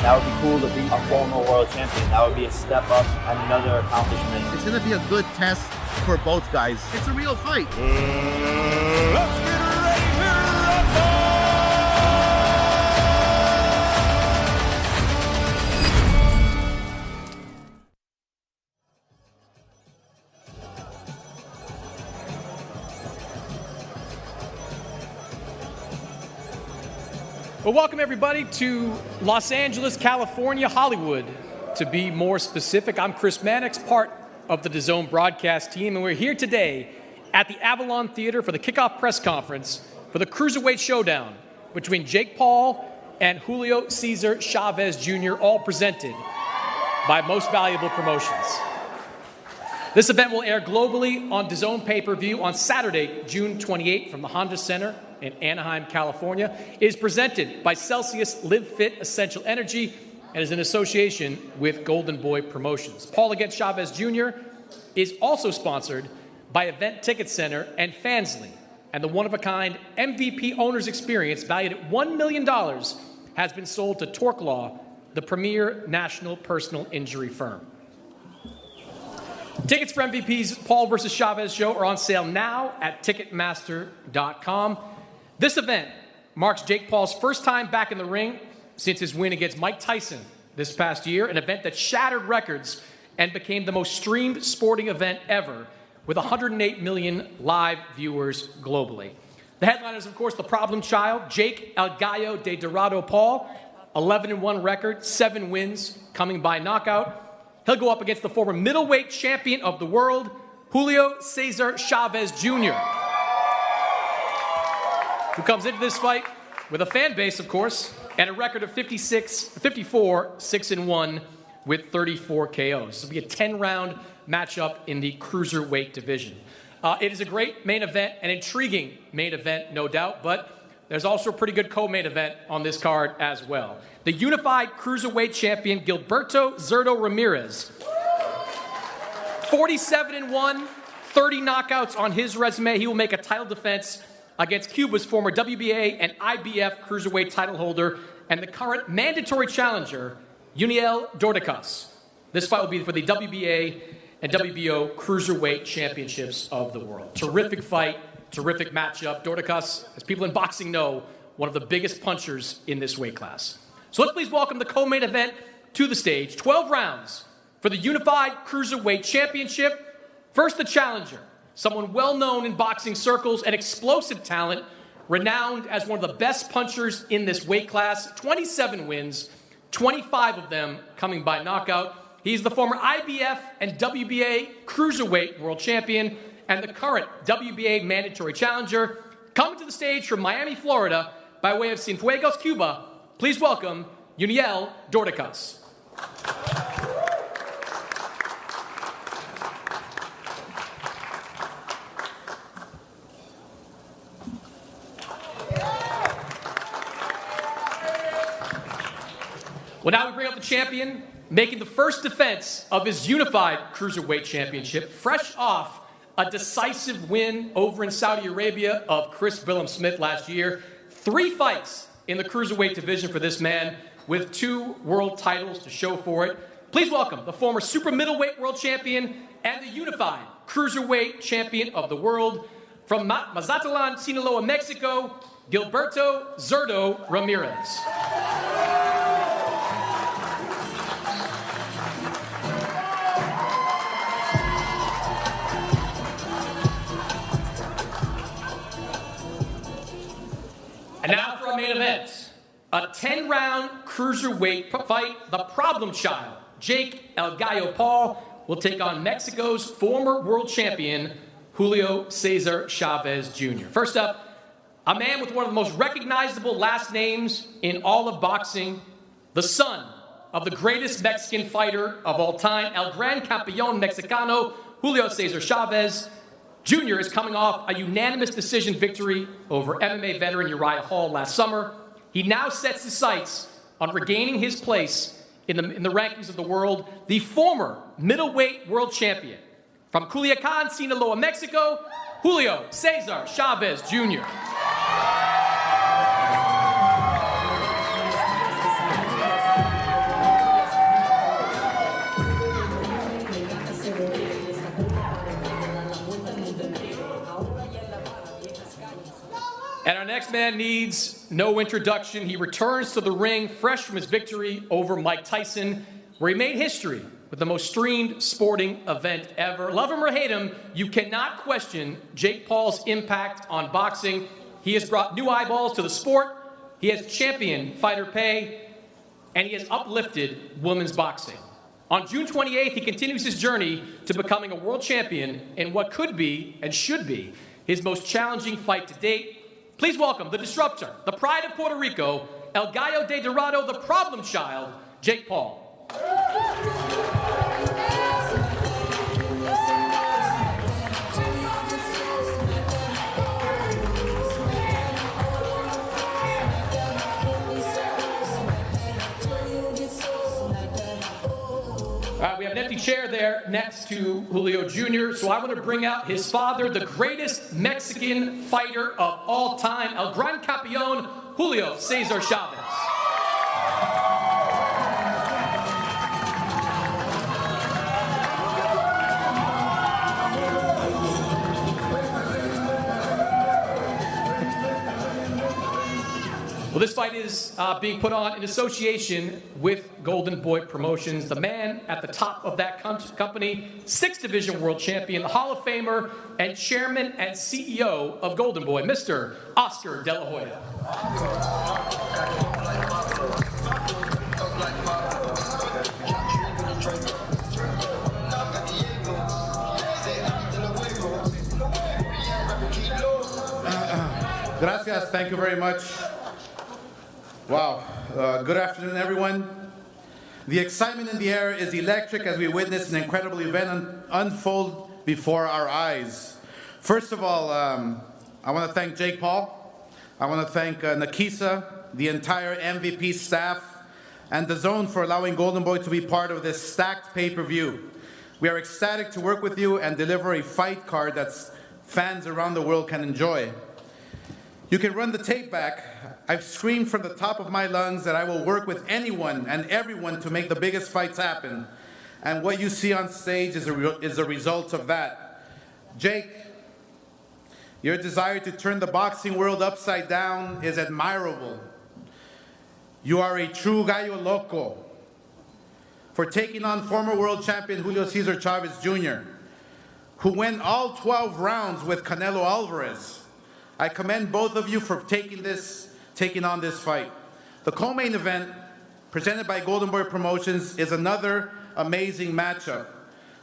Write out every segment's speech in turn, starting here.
That would be cool to be a former world champion. That would be a step up and another accomplishment. It's going to be a good test for both guys. It's a real fight. Let's get ready to rumble! Well, welcome everybody to Los Angeles, California, Hollywood. To be more specific, I'm Chris Mannix, part of the DAZN broadcast team, and we're here today at the Avalon Theater for the kickoff press conference for the cruiserweight showdown between Jake Paul and Julio Cesar Chavez Jr., all presented by Most Valuable Promotions. This event will air globally on DAZN pay-per-view on Saturday, June 28th from the Honda Center in Anaheim, California. It is presented by Celsius Live Fit Essential Energy and is in association with Golden Boy Promotions. Paul against Chavez Jr. is also sponsored by Event Ticket Center and Fansly, and the one-of-a-kind MVP Owner's Experience valued at $1 million has been sold to Torque Law, the premier national personal injury firm. Tickets for MVP's Paul versus Chavez show are on sale now at Ticketmaster.com. This event marks Jake Paul's first time back in the ring since his win against Mike Tyson this past year, an event that shattered records and became the most streamed sporting event ever, with 108 million live viewers globally. The headliner is, of course, the problem child, Jake El Gallo de Dorado Paul, 11-1 record, 7 wins, coming by knockout. He'll go up against the former middleweight champion of the world, Julio Cesar Chavez Jr., who comes into this fight with a fan base, of course, and a record of 54, 6-1 with 34 KOs. This will be a 10-round matchup in the cruiserweight division. It is a great main event, an intriguing main event, no doubt, but there's also a pretty good co-main event on this card as well. The unified cruiserweight champion, Gilberto Zurdo Ramirez, 47-1, 30 knockouts on his resume. He will make a title defense against Cuba's former WBA and IBF cruiserweight title holder and the current mandatory challenger, Yuniel Dorticos. This fight will be for the WBA and WBO cruiserweight championships of the world. Terrific fight, terrific matchup. Dorticos, as people in boxing know, one of the biggest punchers in this weight class. So let's please welcome the co-main event to the stage. 12 rounds for the unified cruiserweight championship. First, the challenger, someone well-known in boxing circles, an explosive talent, renowned as one of the best punchers in this weight class. 27 wins, 25 of them coming by knockout. He's the former IBF and WBA cruiserweight world champion and the current WBA mandatory challenger. Coming to the stage from Miami, Florida, by way of Cienfuegos, Cuba, please welcome Yuniel Dorticos. Well, now we bring up the champion, making the first defense of his unified cruiserweight championship, fresh off a decisive win over in Saudi Arabia of Chris Smith last year. 3 fights in the cruiserweight division for this man, with 2 world titles to show for it. Please welcome the former super middleweight world champion and the unified cruiserweight champion of the world, from Mazatlan, Sinaloa, Mexico, Gilberto Zurdo Ramirez. And now for our main event, a 10-round cruiserweight fight. The problem child, Jake El Gallo Paul, will take on Mexico's former world champion, Julio Cesar Chavez Jr. First up, a man with one of the most recognizable last names in all of boxing, the son of the greatest Mexican fighter of all time, El Gran Campeón Mexicano, Julio Cesar Chavez Jr. is coming off a unanimous decision victory over MMA veteran Uriah Hall last summer. He now sets his sights on regaining his place in the rankings of the world. The former middleweight world champion from Culiacan, Sinaloa, Mexico, Julio Cesar Chavez Jr. next man needs no introduction. He returns to the ring fresh from his victory over Mike Tyson, where he made history with the most streamed sporting event ever. Love him or hate him, you cannot question Jake Paul's impact on boxing. He has brought new eyeballs to the sport. He has championed fighter pay, and he has uplifted women's boxing. On June 28th, he continues his journey to becoming a world champion in what could be and should be his most challenging fight to date. Please welcome the disruptor, the pride of Puerto Rico, El Gallo de Dorado, the problem child, Jake Paul. All right, we have an empty chair there next to Julio Jr., so I want to bring out his father, the greatest Mexican fighter of all time, El Gran Campeón, Julio Cesar Chavez. Well, this fight is being put on in association with Golden Boy Promotions, the man at the top of that company, 6th Division World Champion, Hall of Famer, and Chairman and CEO of Golden Boy, Mr. Oscar De La Hoya. Gracias, thank you very much. Wow, good afternoon, everyone. The excitement in the air is electric as we witness an incredible event unfold before our eyes. First of all, I want to thank Jake Paul. I want to thank Nakisa, the entire MVP staff, and DAZN for allowing Golden Boy to be part of this stacked pay-per-view. We are ecstatic to work with you and deliver a fight card that fans around the world can enjoy. You can run the tape back. I've screamed from the top of my lungs that I will work with anyone and everyone to make the biggest fights happen. And what you see on stage is a result of that. Jake, your desire to turn the boxing world upside down is admirable. You are a true gallo loco. For taking on former world champion Julio Cesar Chavez Jr., who went all 12 rounds with Canelo Alvarez. I commend both of you for taking on this fight. The co-main event, presented by Golden Boy Promotions, is another amazing matchup.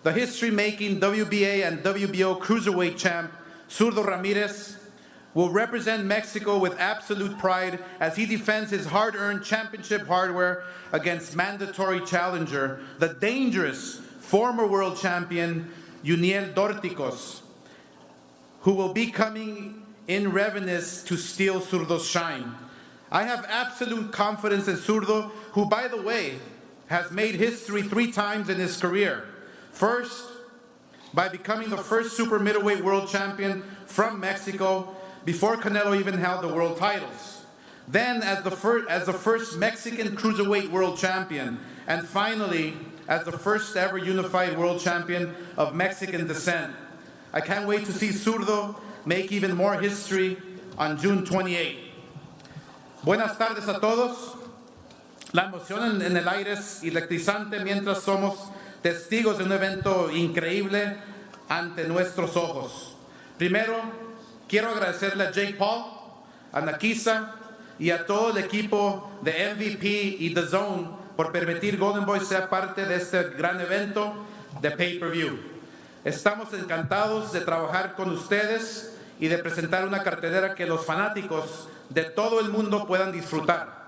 The history-making WBA and WBO cruiserweight champ, Zurdo Ramirez, will represent Mexico with absolute pride as he defends his hard-earned championship hardware against mandatory challenger, the dangerous former world champion, Yuniel Dorticos, who will be coming in ravenous to steal Zurdo's shine. I have absolute confidence in Zurdo, who, by the way, has made history 3 times in his career. First, by becoming the first super middleweight world champion from Mexico before Canelo even held the world titles. Then as the first Mexican cruiserweight world champion, and finally as the first ever unified world champion of Mexican descent. I can't wait to see Zurdo make even more history on June 28. Buenas tardes a todos. La emoción en el aire es electrizante mientras somos testigos de un evento increíble ante nuestros ojos. Primero, quiero agradecerle a Jake Paul, a Nakisa y a todo el equipo de MVP y DAZN por permitir Golden Boy sea parte de este gran evento de pay-per-view. Estamos encantados de trabajar con ustedes y de presentar una cartelera que los fanáticos de todo el mundo puedan disfrutar.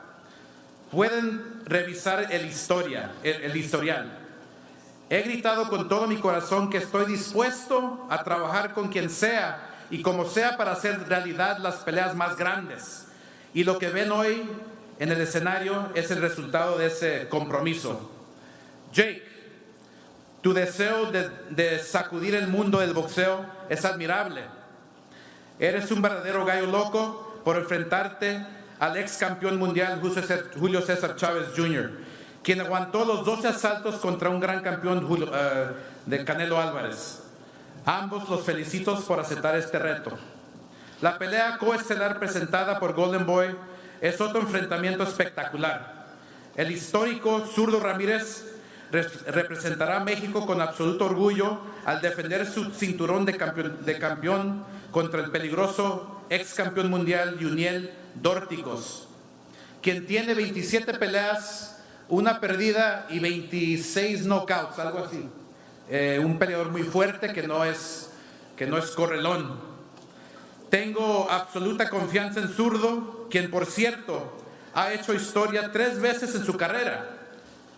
Pueden revisar el historial. He gritado con todo mi corazón que estoy dispuesto a trabajar con quien sea y como sea para hacer realidad las peleas más grandes. Y lo que ven hoy en el escenario es el resultado de ese compromiso. Jake, tu deseo de sacudir el mundo del boxeo es admirable. Eres un verdadero gallo loco por enfrentarte al ex campeón mundial Julio Cesar Chavez Jr., quien aguantó los 12 asaltos contra un gran campeón de Canelo Álvarez. Ambos los felicito por aceptar este reto. La pelea coestelar presentada por Golden Boy es otro enfrentamiento espectacular. El histórico Zurdo Ramirez representará a México con absoluto orgullo al defender su cinturón de campeón contra el peligroso ex campeón mundial Yuniel Dorticos, quien tiene 27 peleas, una perdida y 26 knockouts, algo así. Un peleador muy fuerte que no es correlón. Tengo absoluta confianza en Zurdo, quien por cierto ha hecho historia 3 veces en su carrera.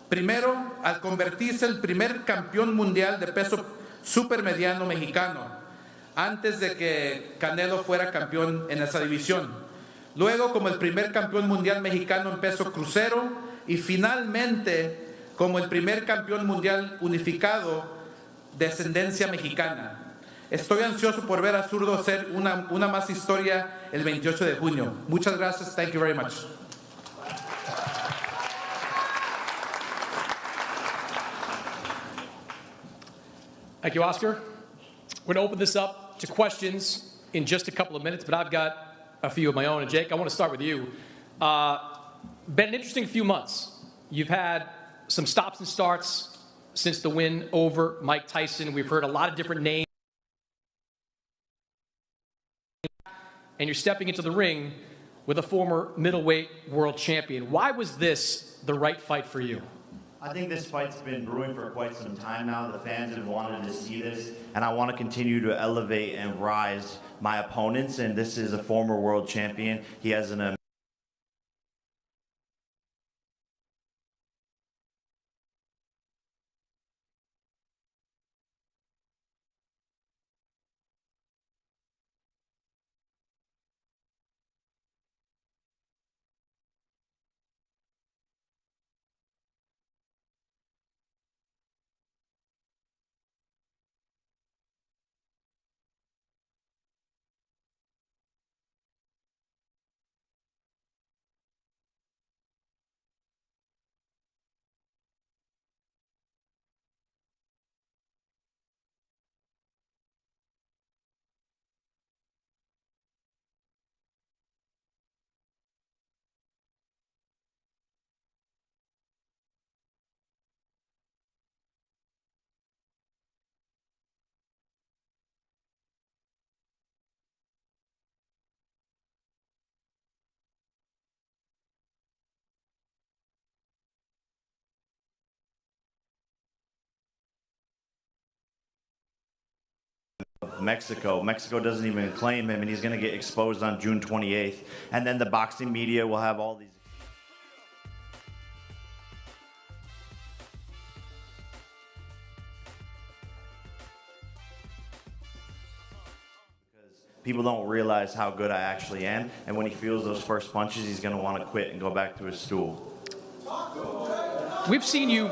Primero, al convertirse el primer campeón mundial de peso supermediano mexicano, antes de que Canelo fuera campeón en esa división. Luego, como el primer campeón mundial mexicano en peso crucero y finalmente como el primer campeón mundial unificado de ascendencia mexicana. Estoy ansioso por ver a Zurdo hacer una más historia el 28 de junio. Muchas gracias. Thank you very much. Thank you, Oscar. We're going to open this up to questions in just a couple of minutes, but I've got a few of my own. And Jake, I want to start with you. Been an interesting few months. You've had some stops and starts since the win over Mike Tyson. We've heard a lot of different names. And you're stepping into the ring with a former middleweight world champion. Why was this the right fight for you? I think this fight's been brewing for quite some time now. The fans have wanted to see this, and I want to continue to elevate and rise my opponents, and this is a former world champion. He has an Mexico. Mexico doesn't even claim him, and he's going to get exposed on June 28th. And then the boxing media will have all these. Because people don't realize how good I actually am, and when he feels those first punches, he's going to want to quit and go back to his stool. We've seen you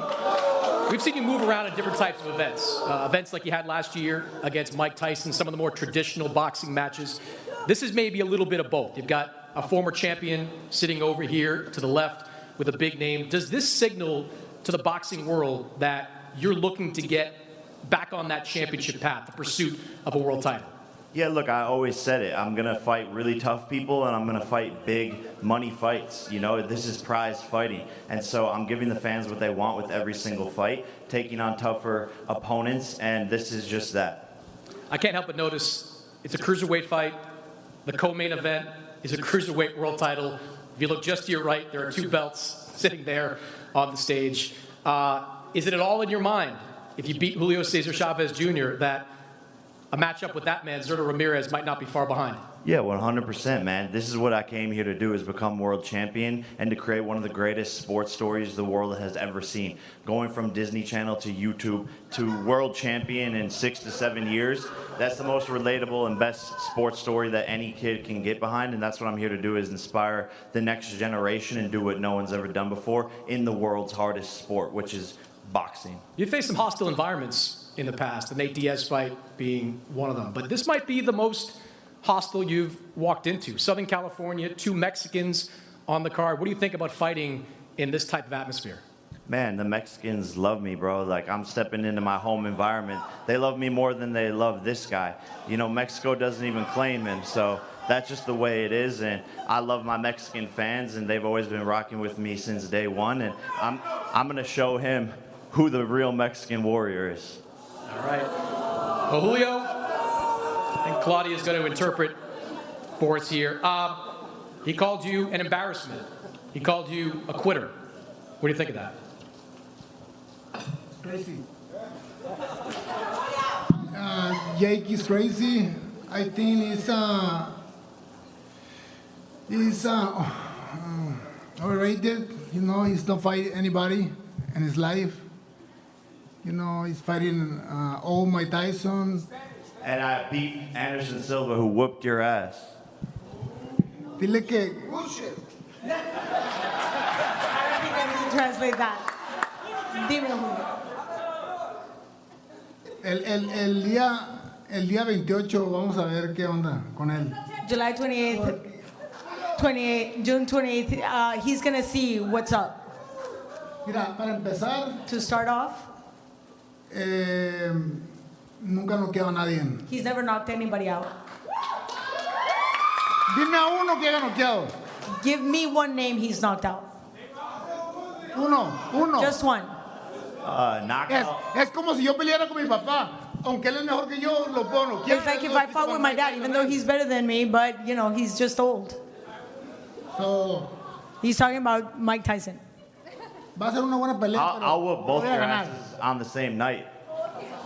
move around in different types of events. Events like you had last year against Mike Tyson, some of the more traditional boxing matches. This is maybe a little bit of both. You've got a former champion sitting over here to the left with a big name. Does this signal to the boxing world that you're looking to get back on that championship path, the pursuit of a world title? Yeah, look, I always said it. I'm going to fight really tough people, and I'm going to fight big money fights. You know, this is prize fighting. And so I'm giving the fans what they want with every single fight, taking on tougher opponents, and this is just that. I can't help but notice it's a cruiserweight fight. The co-main event is a cruiserweight world title. If you look just to your right, there are 2 belts sitting there on the stage. Is it at all in your mind, if you beat Julio Cesar Chavez Jr., that a matchup with that man, Zurdo Ramirez, might not be far behind? Yeah, 100%, man. This is what I came here to do, is become world champion and to create one of the greatest sports stories the world has ever seen. Going from Disney Channel to YouTube to world champion in 6 to 7 years, that's the most relatable and best sports story that any kid can get behind, and that's what I'm here to do, is inspire the next generation and do what no one's ever done before in the world's hardest sport, which is boxing. You faced some hostile environments in the past, the Nate Diaz fight being one of them. But this might be the most hostile you've walked into. Southern California, 2 Mexicans on the card. What do you think about fighting in this type of atmosphere? Man, the Mexicans love me, bro. Like, I'm stepping into my home environment. They love me more than they love this guy. You know, Mexico doesn't even claim him, so that's just the way it is. And I love my Mexican fans, and they've always been rocking with me since day one. And I'm going to show him who the real Mexican warrior is. All right. Well, Julio, and Claudia is going to interpret for us here. He called you an embarrassment. He called you a quitter. What do you think of that? Crazy. Jake is crazy. I think he's overrated. You know, he's not fighting anybody in his life. You know, he's fighting old Mike Tyson. And I beat Anderson Silva, who whooped your ass. Dile que Bullshit. I don't think I need to translate that. Dime, Julio. el día 28 vamos a ver qué onda con él. July 28th, June 28th, he's going to see what's up. Mira, para empezar, To start off, nunca noqueado a nadie. he's never knocked anybody out. Dime a uno que haya noqueado. Give me one name he's knocked out. Uno. Just one. Knockout. Es como si yo peleara con mi papá. Aunque él es mejor que yo, lo puedo noquear. It's like if I fought with my dad, even though he's better than me, but, you know, he's just old. So, He's talking about Mike Tyson. va a ser una buena pelea. I'll whoop both voy a your ganar. asses on the same night.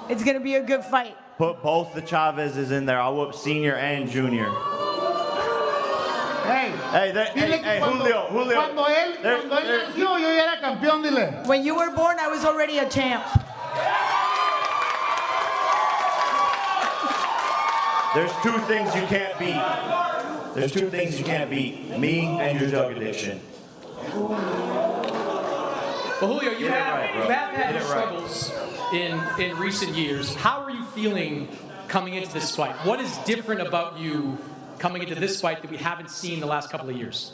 It's going to be a good fight. Put both the Chavezes in there. I'll whoop senior and junior. Hey, dile que Julio. Cuando él nació, yo ya era campeón, dile. When you were born, I was already a champ. There's two things you can't beat. There's two things you can't beat. Me and your drug addiction. Well, Julio, you have had your struggles in recent years. How are you feeling coming into this fight? What is different about you coming into this fight that we haven't seen the last couple of years?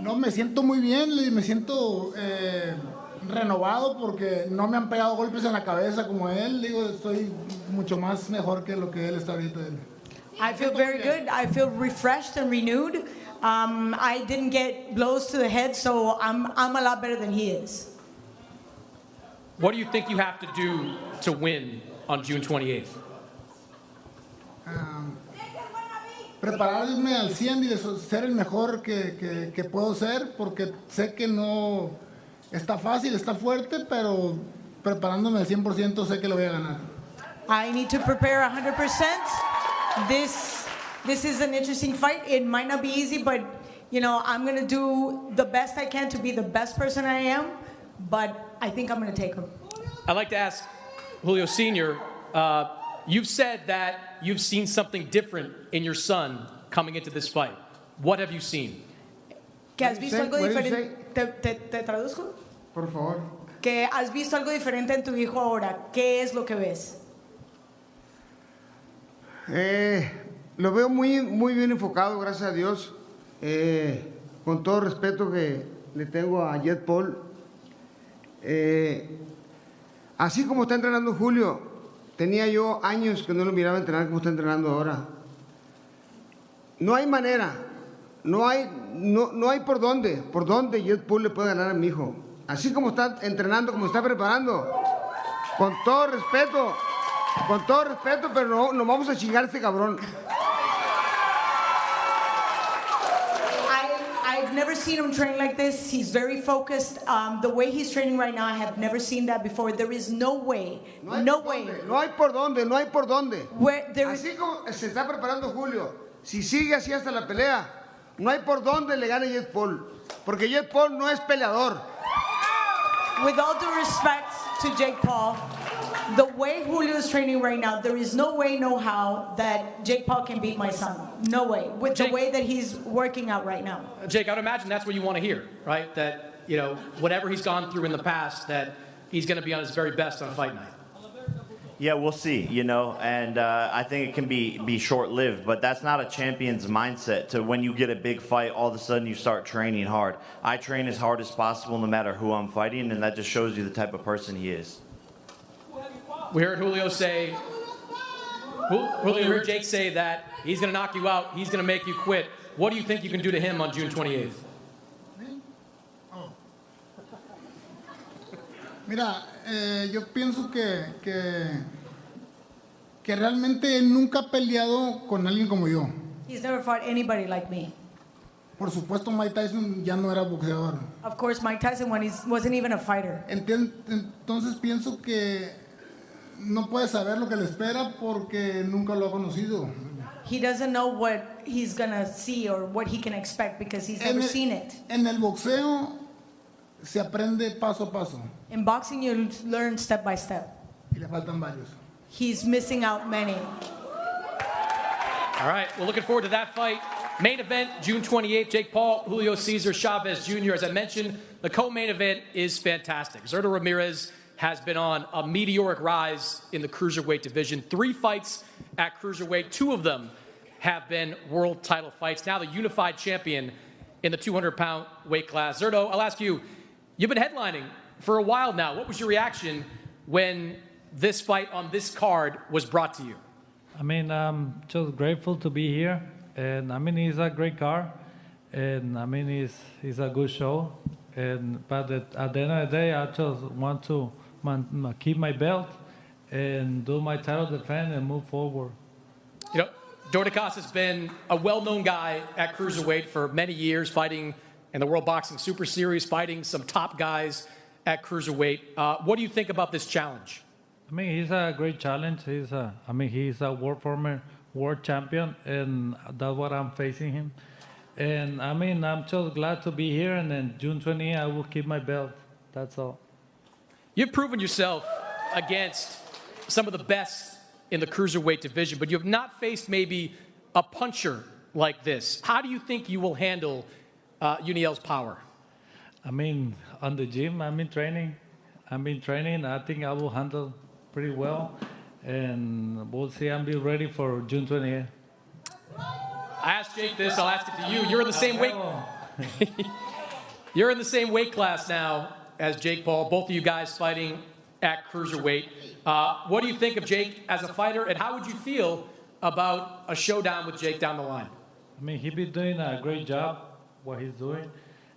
No, me siento muy bien, me siento renovado porque no me han pegado golpes en la cabeza como él. Digo, estoy mucho más mejor que lo que él está ahorita. I feel very good. I feel refreshed and renewed. I didn't get blows to the head, so I'm a lot better than he is. What do you think you have to do to win on June 28th? Prepararme al 100 y ser el mejor que puedo ser, porque sé que no está fácil, está fuerte, pero preparándome al 100% sé que lo voy a ganar. I need to prepare 100%. This is an interesting fight. It might not be easy, but you know, I'm going to do the best I can to be the best person I am, but I think I'm going to take him. I'd like to ask Julio Sr., you've said that you've seen something different in your son coming into this fight. What have you seen? ¿Que has visto algo What did you diferente? ¿Te traduzco? Por favor. Que has visto algo diferente en tu hijo ahora. ¿Qué es lo que ves? Lo veo muy bien enfocado, gracias a Dios. Con todo respeto que le tengo a Jet Paul. Así como está entrenando Julio, tenía yo años que no lo miraba entrenar como está entrenando ahora. No hay manera, no hay por dónde Jet Paul le puede ganar a mi hijo. Así como está entrenando, como está preparando. Con todo respeto, pero no vamos a chingar a este cabrón. I've never seen him train like this. He's very focused. The way he's training right now, I have never seen that before. There is no way. No way. No hay por dónde. Where there is, Así como se está preparando Julio, si sigue así hasta la pelea, no hay por dónde le gane Jet Paul. Porque Jet Paul no es peleador. with all due respect to Jake Paul, the way Julio is training right now, there is no way, no how that Jake Paul can beat my son. No way. With the Jake- way that he's working out right now. Jake, I would imagine that's what you want to hear, right? That, you know, whatever he's gone through in the past, that he's going to be on his very best on fight night. Yeah, we'll see, you know, and I think it can be short-lived, but that's not a champion's mindset to when you get a big fight, all of a sudden you start training hard. I train as hard as possible no matter who I'm fighting, and that just shows you the type of person he is. We heard Julio say, Julio heard Jake say that He's going to knock you out. He's going to make you quit. What do you think you can do to him on June 28th? Mira, yo pienso que realmente él nunca ha peleado con alguien como yo. He's never fought anybody like me. Por supuesto, Mike Tyson ya no era boxeador. Of course, Mike Tyson wasn't even a fighter. Entonces pienso que no puede saber lo que le espera porque nunca lo ha conocido. He doesn't know what he's gonna see or what he can expect because he's never seen it. En el boxeo se aprende paso a paso. In boxing, you learn step by step. Y le faltan varios. He's missing out many. All right, we're looking forward to that fight. Main event, June 28th, Jake Paul, Julio Cesar Chavez Jr. As I mentioned, the co-main event is fantastic. Zurdo Ramirez has been on a meteoric rise in the cruiserweight division. 3 fights at cruiserweight. 2 of them have been world title fights. Now the unified champion in the 200-pound weight class. Zurdo, I'll ask you, you've been headlining for a while now. What was your reaction when this fight on this card was brought to you? I mean, I'm just grateful to be here. And I mean, it's a great car. And I mean, it's a good show. But at the end of the day, I just want to keep my belt and do my title defense and move forward. You know, Dorticos has been a well-known guy at cruiserweight for many years, fighting in the World Boxing Super Series, fighting some top guys at cruiserweight. What do you think about this challenge? I mean, he's a great challenge. He's a former world champion, and that's what I'm facing him. And I mean, I'm just glad to be here. And then June 20th, I will keep my belt. That's all. You've proven yourself against some of the best in the cruiserweight division, but you have not faced maybe a puncher like this. How do you think you will handle Yuniel's power? I mean, on the gym, I've been training. I think I will handle pretty well. And we'll see. I'll be ready for June 28th. I asked Jake this. I'll ask it to you. You're in the same weight. You're in the same weight class now as Jake Paul. Both of you guys fighting at cruiserweight. What do you think of Jake as a fighter, and how would you feel about a showdown with Jake down the line? I mean, he's been doing a great job, what he's doing.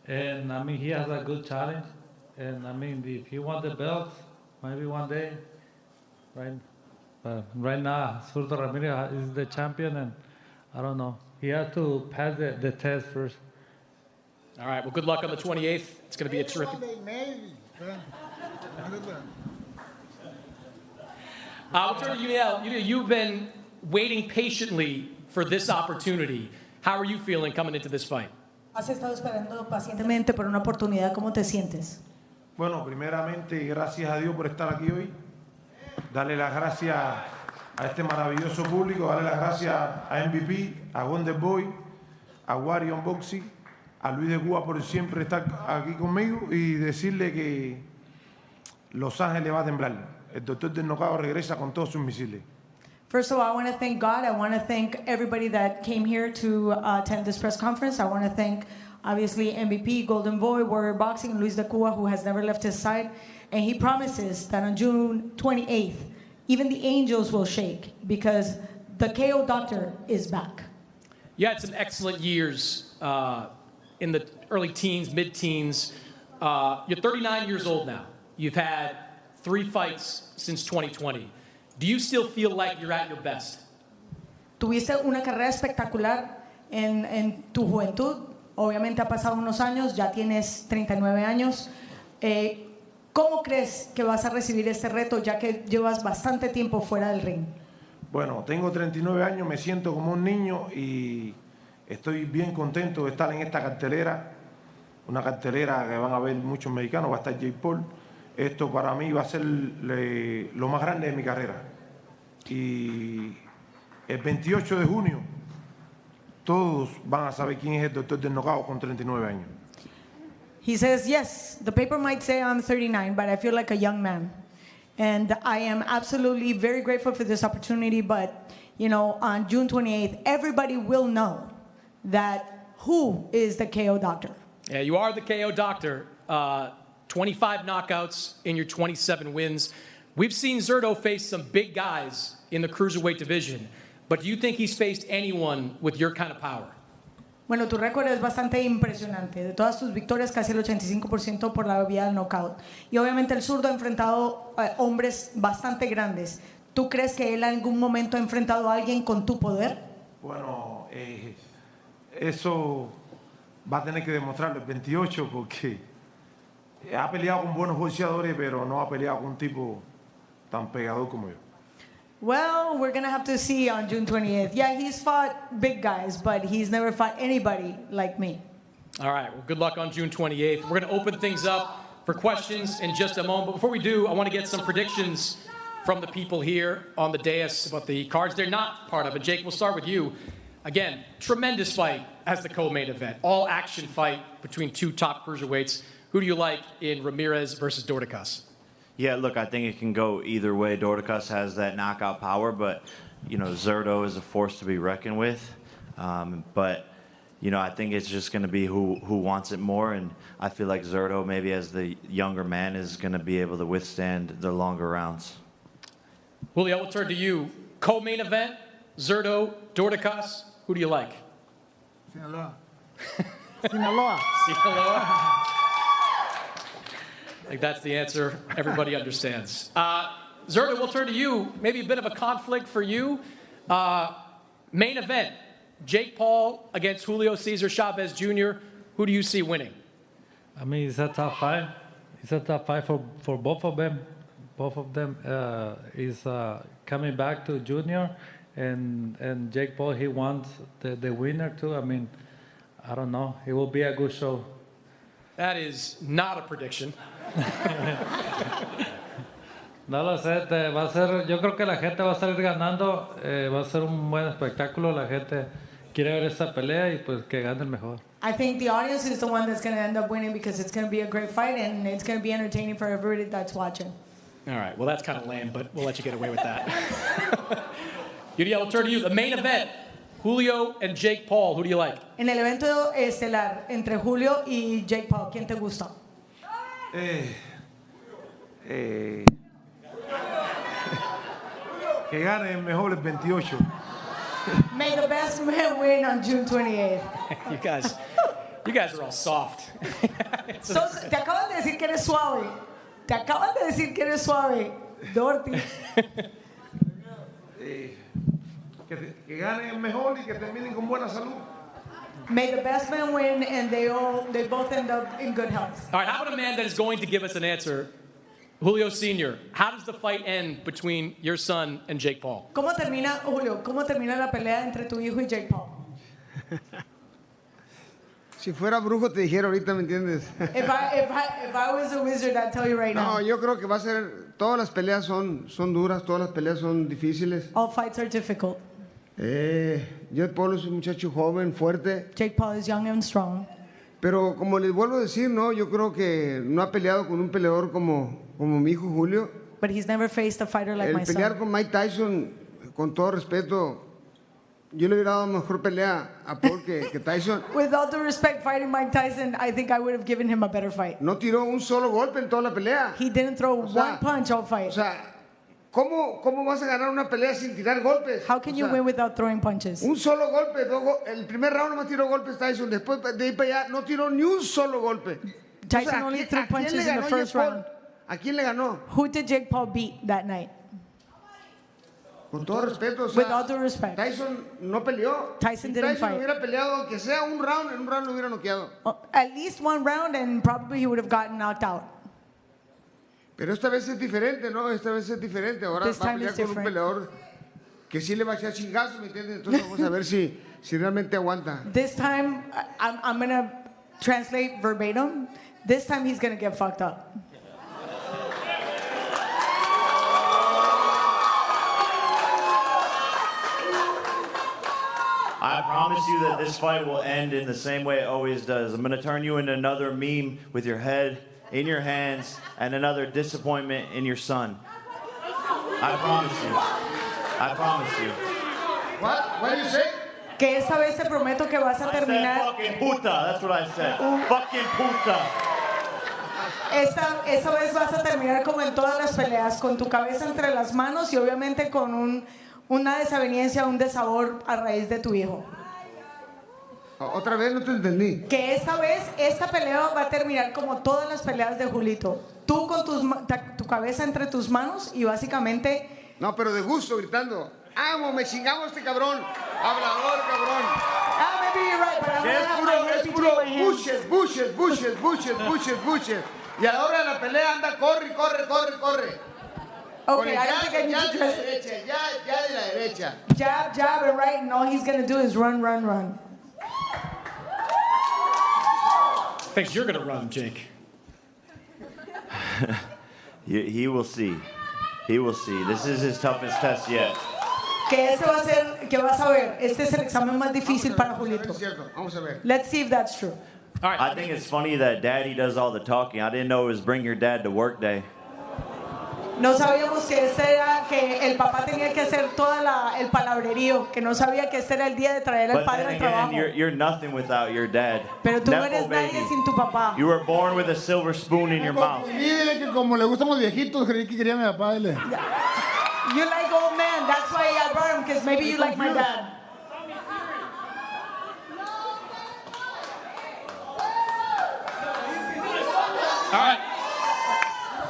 And, I mean, he has a good challenge. And, I mean, if he wants the belt, maybe one day, right? But right now, Zurdo Ramirez is the champion, and I don't know. He has to pass the test first. All right, well, good luck on the 28th. It's going to be a terrific... We'll turn to Yuniel. You've been waiting patiently for this opportunity. How are you feeling coming into this fight? Has estado esperando pacientemente por una oportunidad. ¿Cómo te sientes? Bueno, primeramente, gracias a Dios por estar aquí hoy. Darle las gracias a este maravilloso público, darle las gracias a MVP, a Wonder Boy, a Wario Unboxing, a Luis de Cuba por siempre estar aquí conmigo y decirle que Los Ángeles va a temblar. El doctor del knockout regresa con todos sus misiles. First of all, I want to thank God. I want to thank everybody that came here to attend this press conference. I want to thank, obviously, MVP, Golden Boy, Warrior Boxing, and Luis de Cuba, who has never left his side. And he promises that on June 28th, even the angels will shake because the KO doctor is back. You had some excellent years in the early teens, mid-teens. You're 39 years old now. You've had 3 fights since 2020. Do you still feel like you're at your best? Tuviste una carrera espectacular en tu juventud. Obviamente ha pasado unos años, ya tienes 39 años. ¿Cómo crees que vas a recibir este reto ya que llevas bastante tiempo fuera del ring? Bueno, tengo 39 años, me siento como un niño y estoy bien contento de estar en esta cartelera. Una cartelera que van a ver muchos mexicanos, va a estar Jake Paul. Esto para mí va a ser lo más grande de mi carrera. Y el 28 de junio todos van a saber quién es el doctor del knockout con 39 años. He says, yes, the paper might say I'm 39, but I feel like a young man. And I am absolutely very grateful for this opportunity, but, you know, on June 28th, everybody will know that who is the KO doctor. Yeah, you are the KO doctor. 25 knockouts in your 27 wins. We've seen Zurdo face some big guys in the cruiserweight division. but do you think he's faced anyone with your kind of power? Bueno, tu récord es bastante impresionante. De todas tus victorias, casi el 85% por la vía del knockout. Y obviamente el zurdo ha enfrentado hombres bastante grandes. ¿Tú crees que él en algún momento ha enfrentado a alguien con tu poder? Bueno, eso va a tener que demostrarlo el 28 porque ha peleado con buenos boxeadores, pero no ha peleado con un tipo tan pegador como yo. Well, we're going to have to see on June 28th. Yeah, he's fought big guys, but he's never fought anybody like me. All right, well, good luck on June 28th. We're going to open things up for questions in just a moment. But before we do, I want to get some predictions from the people here on the dais about the cards they're not part of. And Jake, we'll start with you. Again, tremendous fight as the co-main event. All-action fight between two top cruiserweights. Who do you like in Ramirez versus Dorticos? Yeah, look, I think it can go either way. Dorticos has that knockout power, but, you know, Zurdo is a force to be reckoned with. But, you know, I think it's just going to be who wants it more, and I feel like Zurdo, maybe as the younger man, is going to be able to withstand the longer rounds. Julio, we'll turn to you. Co-main event, Zurdo, Dorticos. Who do you like? Sinaloa. Sinaloa. Sinaloa. I think that's the answer everybody understands. Zurdo, we'll turn to you. Maybe a bit of a conflict for you. Main event, Jake Paul against Julio Cesar Chavez Jr. Who do you see winning? I mean, it's a tough fight. It's a tough fight for both of them. Both of them is coming back to Junior, and Jake Paul, he wants the winner too. I mean, I don't know. It will be a good show. That is not a prediction. No lo sé, va a ser, yo creo que la gente va a salir ganando, va a ser un buen espectáculo, la gente quiere ver esta pelea y pues que gane el mejor. I think the audience is the one that's going to end up winning because it's going to be a great fight and it's going to be entertaining for everybody that's watching. All right, well, that's kind of lame, but we'll let you get away with that. Yuniel, I'll turn to you. The main event, Julio and Jake Paul. Who do you like? En el evento estelar entre Julio y Jake Paul, ¿quién te gusta? Que gane el mejor el 28. May the best man win on June 28th. You guys are all soft. So, te acaban de decir que eres suave. Te acaban de decir que eres suave, Dorty. Que gane el mejor y que terminen con buena salud. May the best man win and they both end up in good health. All right, how about a man that is going to give us an answer? Julio Sr., how does the fight end between your son and Jake Paul? ¿Cómo termina, Julio? ¿Cómo termina la pelea entre tu hijo y Jake Paul? Si fuera brujo te dijera ahorita, ¿me entiendes? If I was a wizard, I'd tell you right now. No, yo creo que va a ser, todas las peleas son duras, todas las peleas son difíciles. All fights are difficult. Jake Paul es un muchacho joven, fuerte. Jake Paul is young and strong. Pero como les vuelvo a decir, no, yo creo que no ha peleado con un peleador como mi hijo Julio. But he's never faced a fighter like my El pelear son. con Mike Tyson, con todo respeto, yo le hubiera dado mejor pelea a Paul que Tyson. With all due respect, fighting Mike Tyson, I think I would have given him a better fight. No tiró un solo golpe en toda la pelea. He didn't throw one punch all fight. O sea, ¿cómo vas a ganar una pelea sin tirar golpes? How can you win without throwing punches? Un solo golpe, el primer round nomás tiró golpes Tyson, después de ahí para allá no tiró ni un solo golpe. Tyson only threw punches in the first round. ¿A quién le ganó? Who did Jake Paul beat that night? Con todo respeto, o sea, With all due respect. Tyson no peleó. Tyson didn't Tyson fight. hubiera peleado, aunque sea un round, en un round lo hubiera noqueado. At least one round and probably he would have gotten knocked out. Pero esta vez es diferente, ¿no? Esta vez es diferente. Ahora This va a time pelear is con un different. peleador que sí le va a echar chingazos, ¿me entiendes? Entonces vamos a ver si realmente aguanta. This time, I'm going to translate verbatim. This time he's going to get fucked up. I promise you that this fight will end in the same way it always does. I'm going to turn you into another meme with your head in your hands and another disappointment in your son. I promise you. I promise you. What do you say? Que esta vez te prometo que vas a I said terminar. fucking puta. That's what I said. Fucking puta. Esta vez vas a terminar como en todas las peleas, con tu cabeza entre las manos y obviamente con una desaveniencia, un desabor a raíz de tu hijo. Otra vez no te entendí. Que esta vez, esta pelea va a terminar como todas las peleas de Julito. Tú con tu cabeza entre tus manos y básicamente... No, pero de gusto, gritando. ¡Amo, me chingamos este cabrón! ¡Hablador, cabrón! Maybe you're right, but I'm gonna have my hands Es puro between my hands. bushes. Y a la hora de la pelea anda, corre. Okay, I don't think I need to dress it. Ya de la derecha. Jab, and right, and all he's gonna do is run. Thanks, you're gonna run, Jake. He will see. He will see. This is his toughest test yet. Que este va a ser, que vas a ver, este es el examen más difícil para Julito. Es cierto, vamos a ver. Let's see if that's true. All right. I think it's funny that Daddy does all the talking. I didn't know it was bring your dad to work day. No sabíamos que el papá tenía que hacer toda el palabrerío, que no sabía que este era el día de traer al But padre then al trabajo. again, you're nothing without your dad. Pero tú no Nepo eres nadie baby. sin tu papá. You were born with a silver spoon in your mouth. Dile que como le gustan los viejitos, creí que quería a mi papá. Dile. You like old man, that's why I brought him, because maybe you like my dad. All right.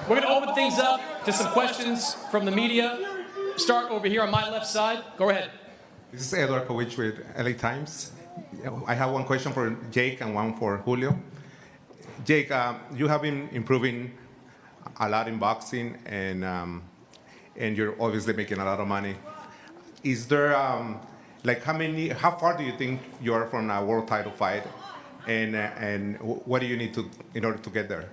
We're going to open things up to some questions from the media. Start over here on my left side. Go ahead. This is Edward Kovich with LA Times. I have one question for Jake and one for Julio. Jake, you have been improving a lot in boxing, and you're obviously making a lot of money. Is there, how far do you think you are from a world title fight, and what do you need to in order to get there?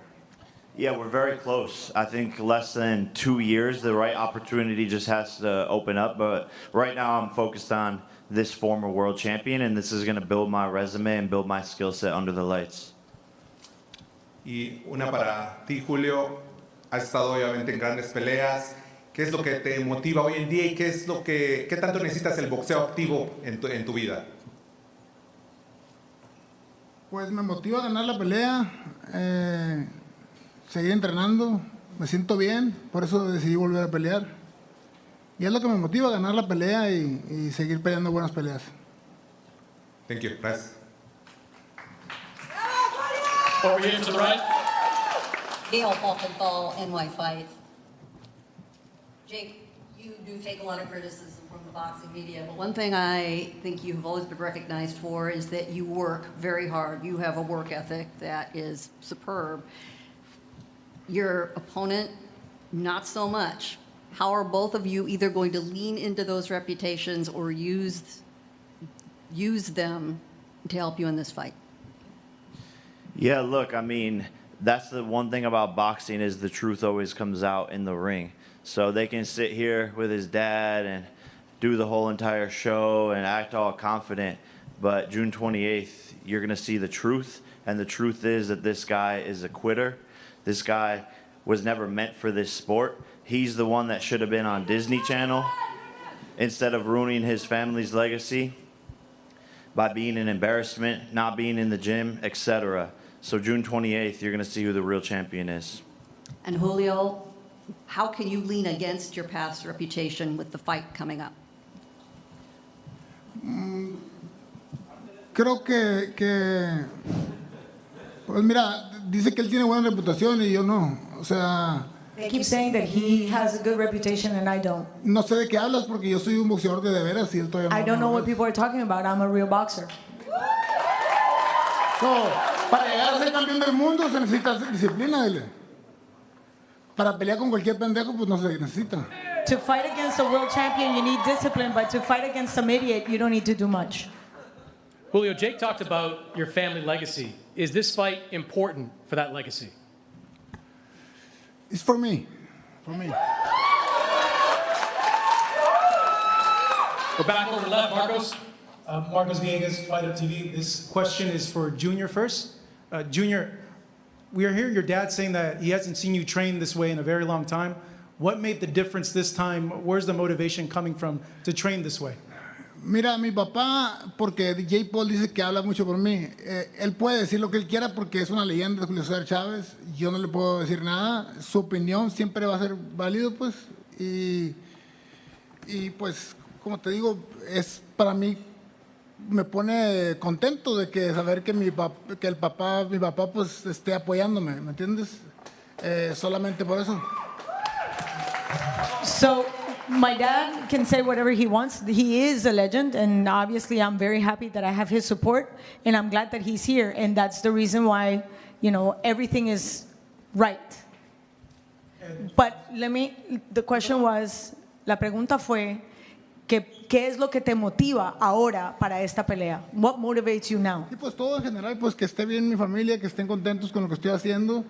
Yeah, we're very close. I think less than 2 years, the right opportunity just has to open up. But right now I'm focused on this former world champion, and this is going to build my resume and build my skill set under the lights. Y una para ti, Julio. Has estado obviamente en grandes peleas. ¿Qué es lo que te motiva hoy en día y qué tanto necesitas el boxeo activo en tu vida? Pues me motiva a ganar la pelea, seguir entrenando, me siento bien, por eso decidí volver a pelear. Y es lo que me motiva a ganar la pelea y seguir peleando buenas peleas. Thank you. Gracias. Over here to the right. Gail Falkenthal, NY Fights. Jake, you do take a lot of criticism from the boxing media, but one thing I think you've always been recognized for is that you work very hard. You have a work ethic that is superb. Your opponent, not so much. How are both of you either going to lean into those reputations or use them to help you in this fight? Yeah, look, I mean, that's the one thing about boxing is the truth always comes out in the ring. So they can sit here with his dad and do the whole entire show and act all confident. But June 28th, you're going to see the truth. And the truth is that this guy is a quitter. This guy was never meant for this sport. He's the one that should have been on Disney Channel instead of ruining his family's legacy by being an embarrassment, not being in the gym, etc. So June 28th, you're going to see who the real champion is. And Julio, how can you lean against your past reputation with the fight coming up? Creo que pues mira, dice que él tiene buena reputación y yo no. O sea, They keep saying that he has a good reputation and I don't. no sé de qué hablas porque yo soy un boxeador de veras y él todavía no. I don't know what people are talking about. I'm a real boxer. So, para llegar a ser campeón del mundo se necesita disciplina, dile. Para pelear con cualquier pendejo, pues no se necesita. To fight against a world champion, you need discipline, but to fight against some idiot, you don't need to do much. Julio, Jake talked about your family legacy. Is this fight important for that legacy? It's for me. For me. We're back over left, Marcos. Marcos Villegas, Fight Up TV. This question is for Junior first. Junior, we are hearing your dad saying that he hasn't seen you train this way in a very long time. What made the difference this time? Where's the motivation coming from to train this way? Mira, mi papá, porque DJ Paul dice que habla mucho por mí, él puede decir lo que él quiera porque es una leyenda de Julio Cesar Chávez, yo no le puedo decir nada, su opinión siempre va a ser válido, pues, y pues como te digo, es para mí, me pone contento de que saber que mi papá pues esté apoyándome, ¿me entiendes? Solamente por eso. So my dad can say whatever he wants. He is a legend, and obviously I'm very happy that I have his support, and I'm glad that he's here, and that's the reason why, you know, everything is right. But the question was, la pregunta fue, ¿qué es lo que te motiva ahora para esta pelea? What motivates you now? Y pues todo en general, pues que esté bien mi familia, que estén contentos con lo que estoy haciendo,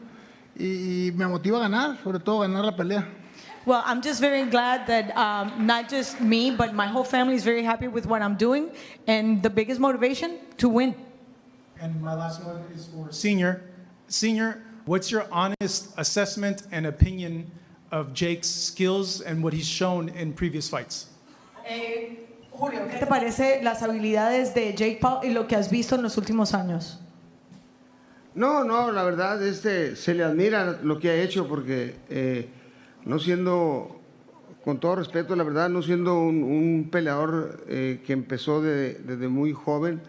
y me motiva a ganar, sobre todo ganar la pelea. Well, I'm just very glad that not just me, but my whole family is very happy with what I'm doing, and the biggest motivation, to win. And my last one is for Senior. Senior, what's your honest assessment and opinion of Jake's skills and what he's shown in previous fights? Julio, ¿qué te parece las habilidades de Jake Paul y lo que has visto en los últimos años? No, la verdad, se le admira lo que ha hecho porque no siendo, con todo respeto, la verdad, no siendo un peleador que empezó desde muy joven,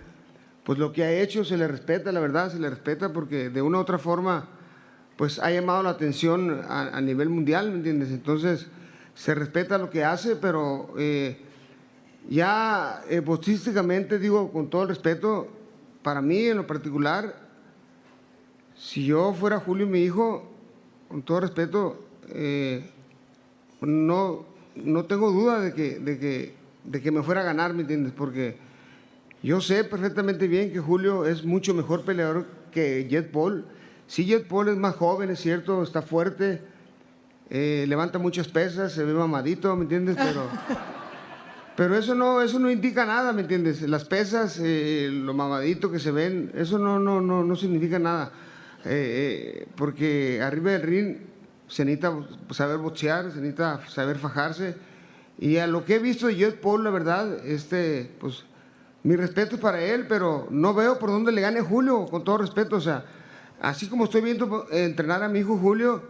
pues lo que ha hecho se le respeta, la verdad, se le respeta porque de una u otra forma, pues ha llamado la atención a nivel mundial, ¿me entiendes? Entonces, se respeta lo que hace, pero ya boxísticamente, digo, con todo el respeto, para mí en lo particular, si yo fuera Julio, mi hijo, con todo respeto, no tengo duda de que me fuera a ganar, ¿me entiendes? Porque yo sé perfectamente bien que Julio es mucho mejor peleador que Jake Paul. Sí, Jake Paul es más joven, es cierto, está fuerte, levanta muchas pesas, se ve mamadito, ¿me entiendes? Pero eso no indica nada, ¿me entiendes? Las pesas, lo mamadito que se ven, eso no significa nada. Porque arriba del ring se necesita saber boxear, se necesita saber fajarse. Y a lo que he visto de Jake Paul, la verdad, pues mi respeto para él, pero no veo por dónde le gane Julio, con todo respeto. O sea, así como estoy viendo entrenar a mi hijo Julio,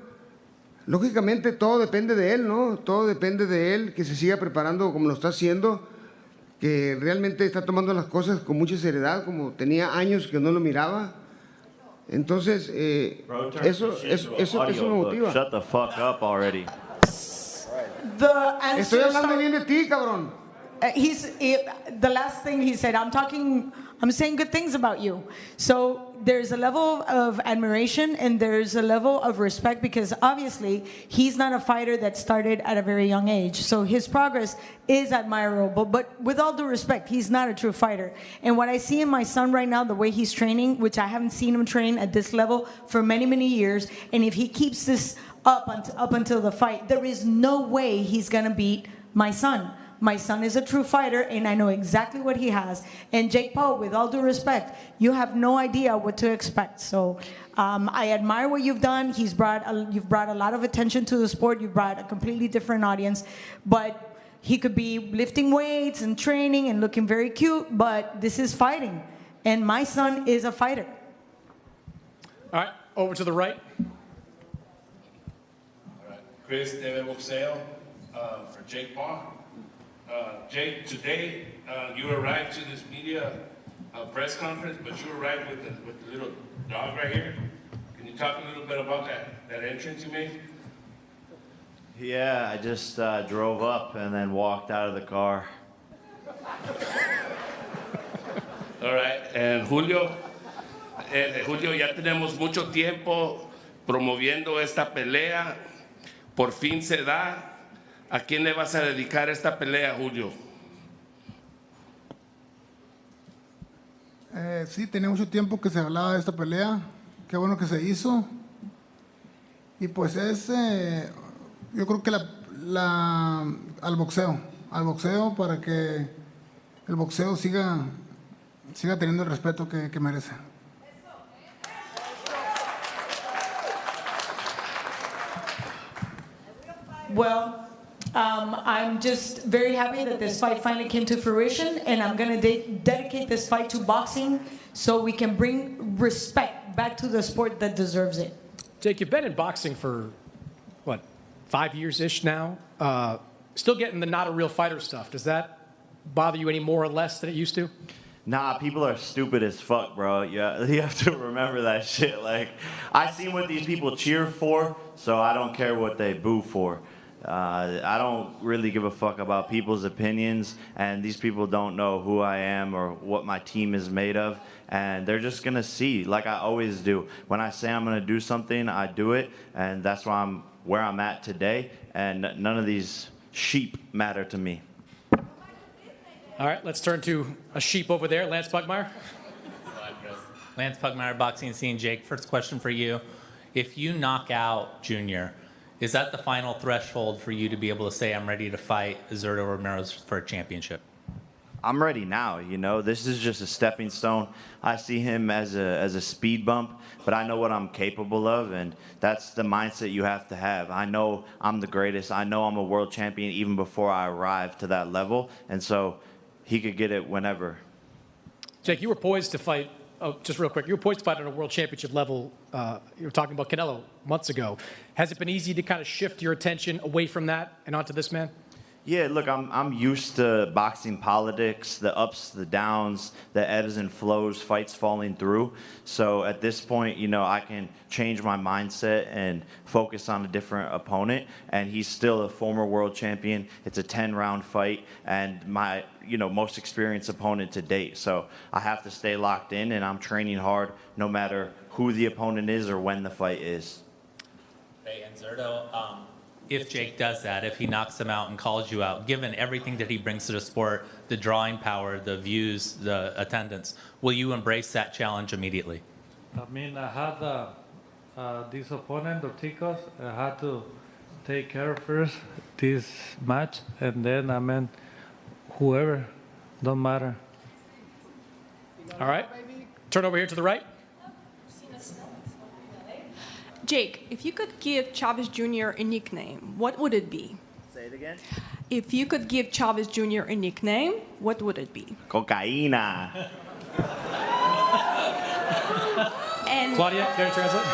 lógicamente todo depende de él, ¿no? Todo depende de él, que se siga preparando como lo está haciendo, que realmente está tomando las cosas con mucha seriedad, como tenía años que no lo miraba. Entonces, eso me motiva. Shut the fuck up already. Estoy hablando bien de ti, cabrón. The last thing he said, I'm saying good things about you. So there's a level of admiration and there's a level of respect because obviously he's not a fighter that started at a very young age. So his progress is admirable, but with all due respect, he's not a true fighter. And what I see in my son right now, the way he's training, which I haven't seen him train at this level for many, many years, and if he keeps this up until the fight, there is no way he's gonna beat my son. My son is a true fighter, and I know exactly what he has. And Jake Paul, with all due respect, you have no idea what to expect. So I admire what you've done. You've brought a lot of attention to the sport. You've brought a completely different audience. But he could be lifting weights and training and looking very cute, but this is fighting. And my son is a fighter. All right, over to the right. All right, Chris de Boxeo for Jake Paul. Jake, today you arrived to this media press conference, but you arrived with the little dog right here. Can you talk a little bit about that entrance you made? Yeah, I just drove up and then walked out of the car. All right, and Julio, ya tenemos mucho tiempo promoviendo esta pelea. Por fin se da. ¿A quién le vas a dedicar esta pelea, Julio? Sí, tenía mucho tiempo que se hablaba de esta pelea. Qué bueno que se hizo. Y pues yo creo que al boxeo para que el boxeo siga teniendo el respeto que merece. Well, I'm just very happy that this fight finally came to fruition, and I'm going to dedicate this fight to boxing so we can bring respect back to the sport that deserves it. Jake, you've been in boxing for, 5 years-ish now? Still getting the not a real fighter stuff. Does that bother you any more or less than it used to? Nah, people are stupid as fuck, bro. Yeah, you have to remember that shit. Like, I see what these people cheer for, so I don't care what they boo for. I don't really give a fuck about people's opinions, and these people don't know who I am or what my team is made of, and they're just gonna see, like I always do. When I say I'm gonna do something, I do it, and that's why I'm where I'm at today, and none of these sheep matter to me. All right, let's turn to a sheep over there, Lance Pugmire. Lance Pugmire, Boxing Scene. Jake, first question for you. If you knock out Junior, is that the final threshold for you to be able to say, I'm ready to fight Zurdo Ramirez for a championship? I'm ready now, you know. This is just a stepping stone. I see him as a speed bump, but I know what I'm capable of, and that's the mindset you have to have. I know I'm the greatest. I know I'm a world champion even before I arrive to that level, and so he could get it whenever. Jake, you were poised to fight, just real quick, you were poised to fight at a world championship level. You were talking about Canelo months ago. Has it been easy to kind of shift your attention away from that and onto this man? Yeah, look, I'm used to boxing politics, the ups, the downs, the ebbs and flows, fights falling through. So at this point, you know, I can change my mindset and focus on a different opponent. And he's still a former world champion. It's a 10-round fight and my, you know, most experienced opponent to date. So I have to stay locked in, and I'm training hard no matter who the opponent is or when the fight is. Hey, and Zurdo, if Jake does that, if he knocks him out and calls you out, given everything that he brings to the sport, the drawing power, the views, the attendance, will you embrace that challenge immediately? I mean, I had this opponent, Dorticos. I had to take care of first this match, and then, I mean, whoever, don't matter. All right. Turn over here to the right. Jake, if you could give Chavez Jr. a nickname, what would it be? Say it again. If you could give Chavez Jr. a nickname, what would it be? Cocaína. And, Claudia, can you translate?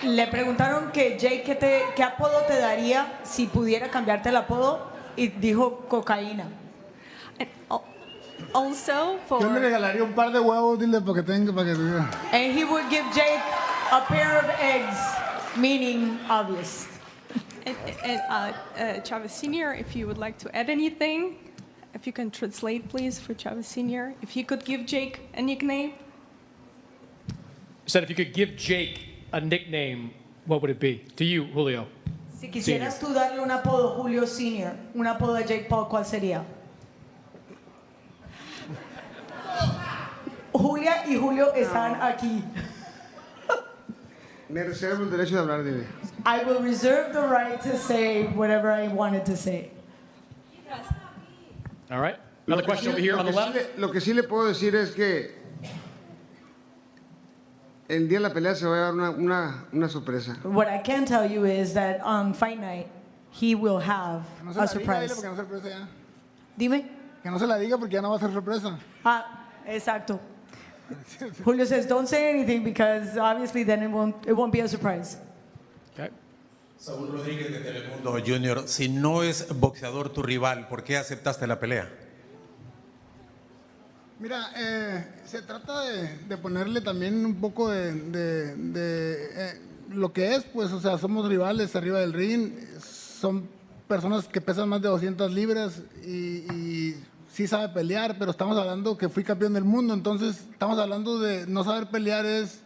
Le preguntaron que Jake, ¿qué apodo te daría si pudiera cambiarte el apodo? Y dijo cocaína. Also for... Yo le regalaría un par de huevos, dile, para que tenga, para que diga. And he would give Jake a pair of eggs, meaning obvious. And Chavez Sr., if you would like to add anything, if you can translate, please, for Chavez Sr. If you could give Jake a nickname. Said if you could give Jake a nickname, what would it be? To you, Julio. Si quisieras tú darle un apodo, Julio Sr., un apodo a Jake Paul, ¿cuál sería? Julia y Julio están aquí. Me reservo el derecho de hablar, dile. I will reserve the right to say whatever I wanted to say. All right. Another question over here on the left. Lo que sí le puedo decir es que el día de la pelea se va a dar una sorpresa. What I can tell you is that on fight night, he will have a surprise. Porque no es sorpresa ya. Dime. Que no se la diga porque ya no va a ser sorpresa. Ah, exacto. Julio says, don't say anything because obviously then it won't be a surprise. Okay. Saúl Rodríguez de Telemundo Junior, si no es boxeador tu rival, ¿por qué aceptaste la pelea? Mira, se trata de ponerle también un poco de lo que es, pues, o sea, somos rivales arriba del ring, son personas que pesan más de 200 libras y sí sabe pelear, pero estamos hablando que fui campeón del mundo, entonces estamos hablando de no saber pelear es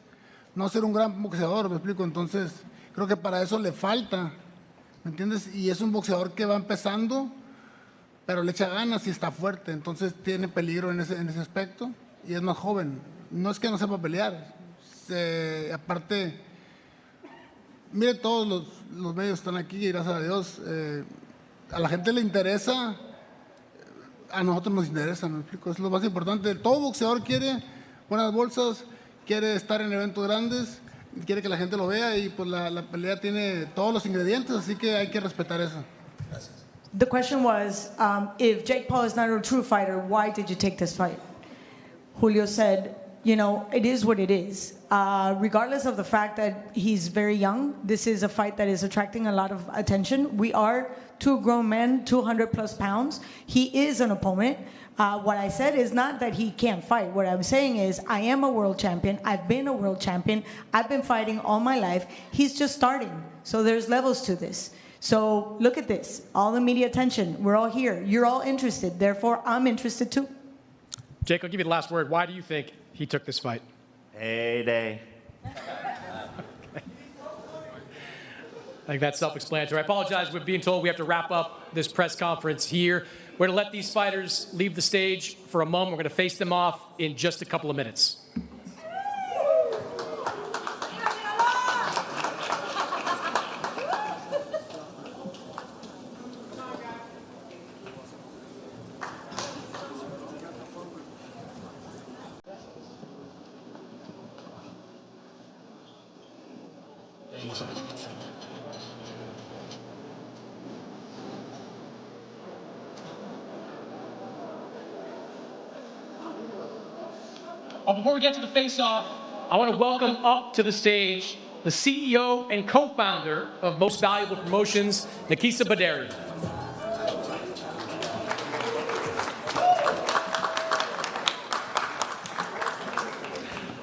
no ser un gran boxeador, me explico, entonces creo que para eso le falta, ¿me entiendes? Y es un boxeador que va empezando, pero le echa ganas y está fuerte, entonces tiene peligro en ese aspecto y es más joven. No es que no sepa pelear, aparte, mire, todos los medios están aquí, gracias a Dios, a la gente le interesa, a nosotros nos interesa, me explico, es lo más importante. Todo boxeador quiere buenas bolsas, quiere estar en eventos grandes, quiere que la gente lo vea y pues la pelea tiene todos los ingredientes, así que hay que respetar eso. Gracias. The question was, if Jake Paul is not a true fighter, why did you take this fight? Julio said, you know, it is what it is. Regardless of the fact that he's very young, this is a fight that is attracting a lot of attention. We are two grown men, 200 plus pounds. He is an opponent. What I said is not that he can't fight. What I'm saying is I am a world champion. I've been a world champion. I've been fighting all my life. He's just starting. So there's levels to this. So look at this. All the media attention. We're all here. You're all interested. Therefore, I'm interested too. Jake, I'll give you the last word. Why do you think he took this fight? Heyday. I think that's self-explanatory. I apologize. We're being told we have to wrap up this press conference here. We're going to let these fighters leave the stage for a moment. We're going to face them off in just a couple of minutes. Before we get to the face-off, I want to welcome up to the stage the CEO and co-founder of Most Valuable Promotions, Nikisa Badarian.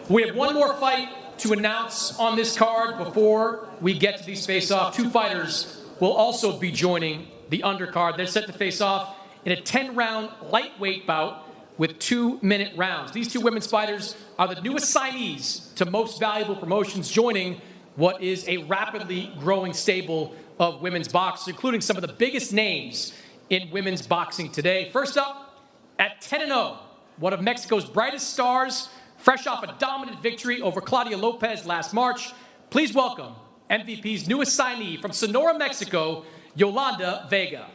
We have one more fight to announce on this card before we get to these face-off. Two fighters will also be joining the undercard. They're set to face off in a 10-round lightweight bout with 2-minute rounds. These two women's fighters are the new assignees to Most Valuable Promotions, joining what is a rapidly growing stable of women's boxers, including some of the biggest names in women's boxing today. First up, at 10-0, one of Mexico's brightest stars, fresh off a dominant victory over Claudia Lopez last March, please welcome MVP's new assignee from Sonora, Mexico, Yolanda Vega.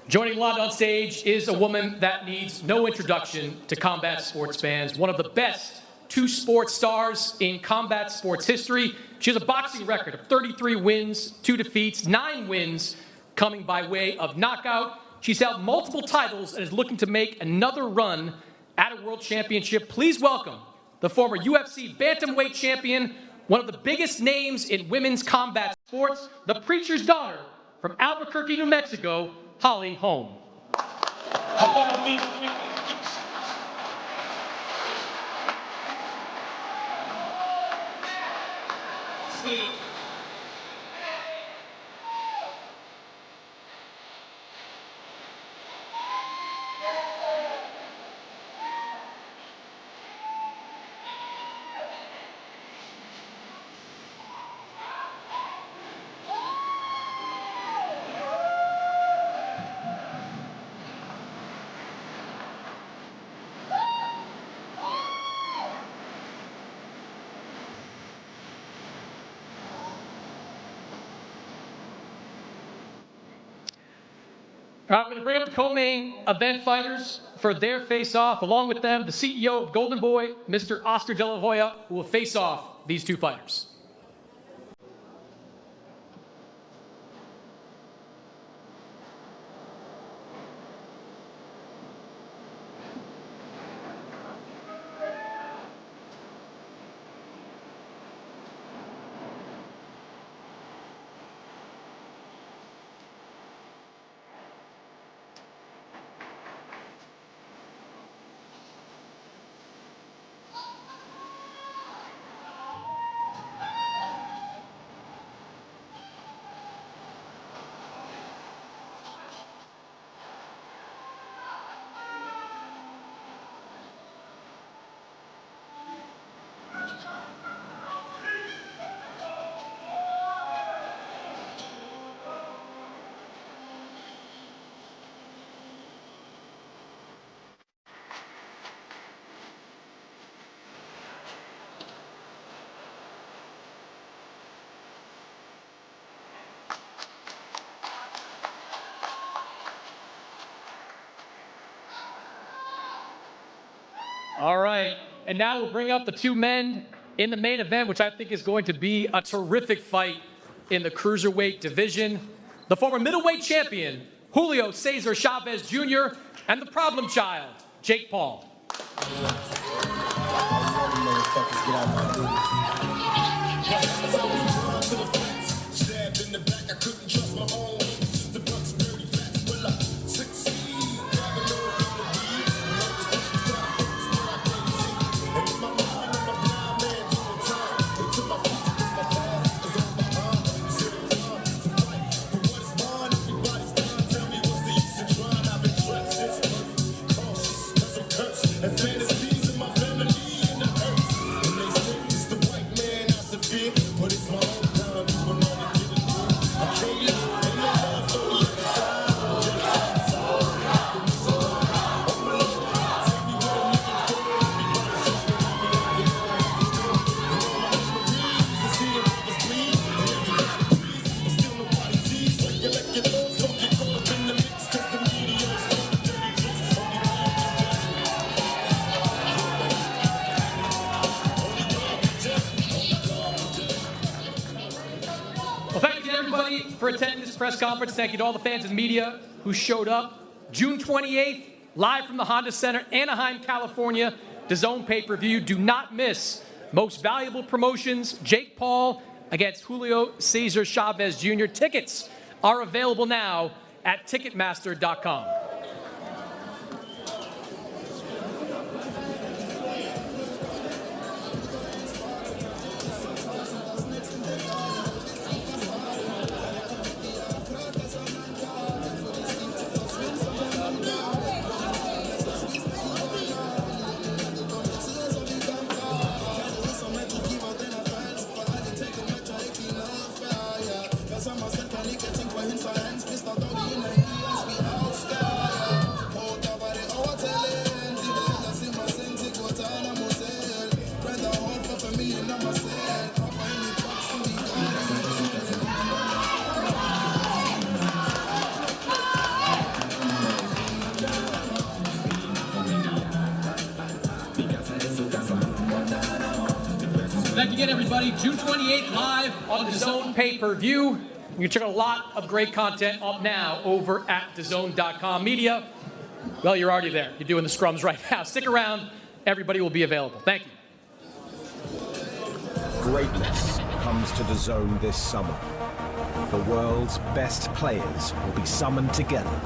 Joining Yolanda on stage is a woman that needs no introduction to combat sports fans, one of the best two-sport stars in combat sports history. She has a boxing record of 33 wins, 2 defeats, 9 wins coming by way of knockout. She's held multiple titles and is looking to make another run at a world championship. Please welcome the former UFC bantamweight champion, one of the biggest names in women's combat sports, the preacher's daughter from Albuquerque, New Mexico, Holly Holm. I'm going to bring up the co-main event fighters for their face-off. Along with them, the CEO of Golden Boy, Mr. Oscar De La Hoya, who will face off these two fighters. All right, and now we'll bring up the two men in the main event, which I think is going to be a terrific fight in the cruiserweight division, the former middleweight champion, Julio Cesar Chavez Jr., and the problem child, Jake Paul. For attending this press conference. Thank you to all the fans and media who showed up. June 28th, live from the Honda Center, Anaheim, California, DAZN pay-per-view. Do not miss Most Valuable Promotions, Jake Paul against Julio Cesar Chavez Jr. Tickets are available now at Ticketmaster.com. Thank you again, everybody. June 28th, live on the DAZN pay-per-view. You can check out a lot of great content up now over at DAZN.com. Media, well, you're already there. You're doing the scrums right now. Stick around. Everybody will be available. Thank you. Greatness comes to DAZN this summer. The world's best players will be summoned together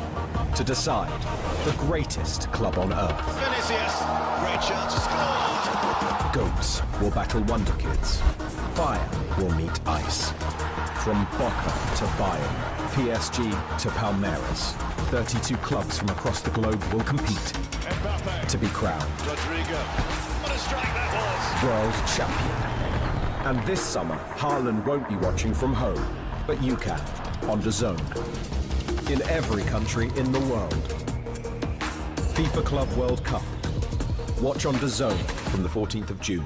to decide the greatest club on earth. Vinicius, great chance to score. Goats will battle Wonder Kids. Fire will meet ice. From Boca to Bayern, PSG to Palmeiras, 32 clubs from across the globe will compete to be crowned Rodrigo, what a strike that was. world champion. And this summer, Haaland won't be watching from home, but you can on DAZN. In every country in the world. FIFA Club World Cup. Watch on DAZN from the 14th of June.